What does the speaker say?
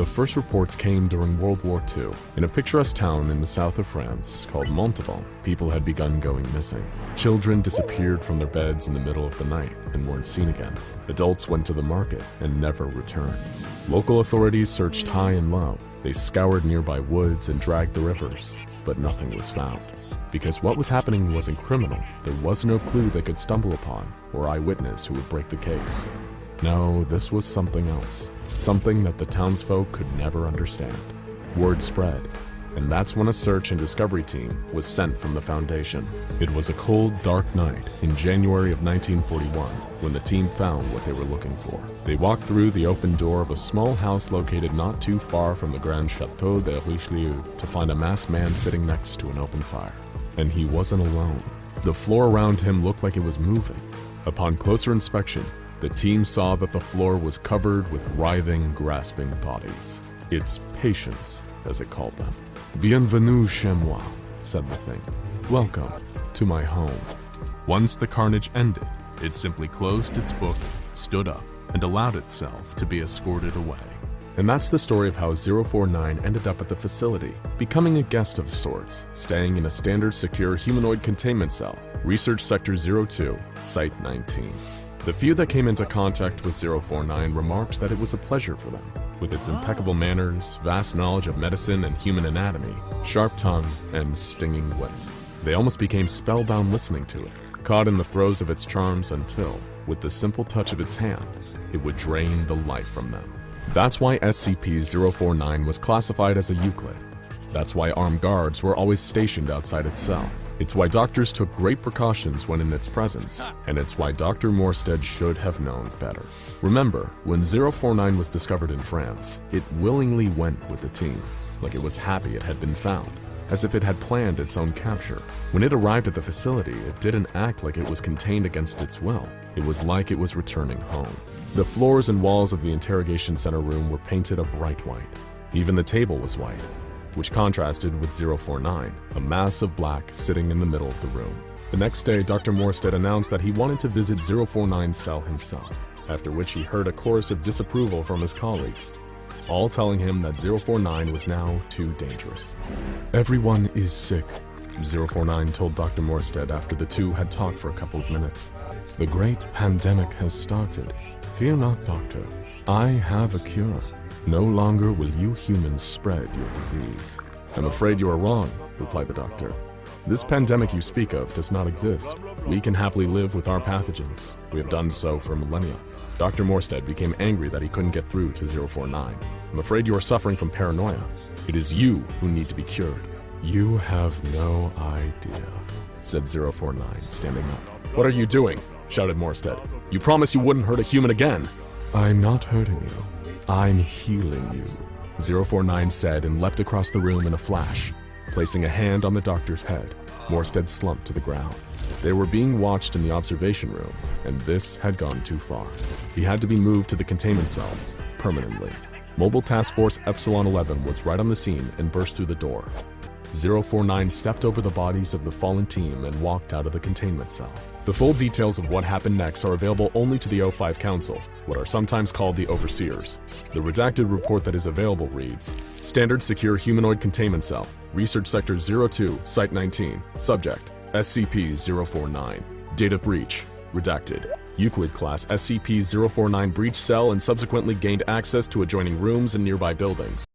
The first reports came during World War II. In a picturesque town in the south of France called Montauban, people had begun going missing. Children disappeared from their beds in the middle of the night and weren't seen again. Adults went to the market and never returned. Local authorities searched high and low. They scoured nearby woods and dragged the rivers, but nothing was found. Because what was happening wasn't criminal, there was no clue they could stumble upon or eyewitness who would break the case. No, this was something else. Something that the townsfolk could never understand. Word spread, and that's when a search and discovery team was sent from the Foundation. It was a cold, dark night in January of 1941 when the team found what they were looking for. They walked through the open door of a small house located not too far from the Grand Château de Richelieu to find a masked man sitting next to an open fire. And he wasn't alone. The floor around him looked like it was moving. Upon closer inspection, the team saw that the floor was covered with writhing, grasping bodies. It's patients, as it called them. Bienvenue chez moi, said the thing. Welcome to my home. Once the carnage ended, it simply closed its book, stood up, and allowed itself to be escorted away. And that's the story of how 049 ended up at the facility, becoming a guest of sorts, staying in a standard secure humanoid containment cell, Research Sector 02, Site 19. The few that came into contact with 049 remarked that it was a pleasure for them. With its impeccable manners, vast knowledge of medicine and human anatomy, sharp tongue, and stinging wit. They almost became spellbound listening to it, caught in the throes of its charms until, with the simple touch of its hand, it would drain the life from them. That's why SCP-049 was classified as a Euclid. That's why armed guards were always stationed outside its cell. It's why doctors took great precautions when in its presence, and it's why Dr. Morstead should have known better. Remember, when 049 was discovered in France, it willingly went with the team, like it was happy it had been found, as if it had planned its own capture. When it arrived at the facility, it didn't act like it was contained against its will. It was like it was returning home. The floors and walls of the interrogation center room were painted a bright white. Even the table was white, which contrasted with 049, a mass of black sitting in the middle of the room. The next day, Dr. Morstead announced that he wanted to visit 049's cell himself, after which he heard a chorus of disapproval from his colleagues, all telling him that 049 was now too dangerous. Everyone is sick, 049 told Dr. Morstead after the two had talked for a couple of minutes. The great pandemic has started. Fear not, doctor. I have a cure. No longer will you humans spread your disease. I'm afraid you are wrong, replied the doctor. This pandemic you speak of does not exist. We can happily live with our pathogens. We have done so for millennia. Dr. Morstead became angry that he couldn't get through to 049. I'm afraid you are suffering from paranoia. It is you who need to be cured. You have no idea, said 049, standing up. What are you doing? Shouted Morstead. You promised you wouldn't hurt a human again. I'm not hurting you. I'm healing you, 049 said and leapt across the room in a flash, placing a hand on the doctor's head. Morstead slumped to the ground. They were being watched in the observation room, and this had gone too far. He had to be moved to the containment cells, permanently. Mobile Task Force Epsilon 11 was right on the scene and burst through the door. 049 stepped over the bodies of the fallen team and walked out of the containment cell. The full details of what happened next are available only to the O5 Council, what are sometimes called the Overseers. The redacted report that is available reads, Standard Secure Humanoid Containment Cell, Research Sector 02, Site 19, Subject, SCP-049. Date of breach, redacted. Euclid Class SCP-049 breached cell and subsequently gained access to adjoining rooms and nearby buildings.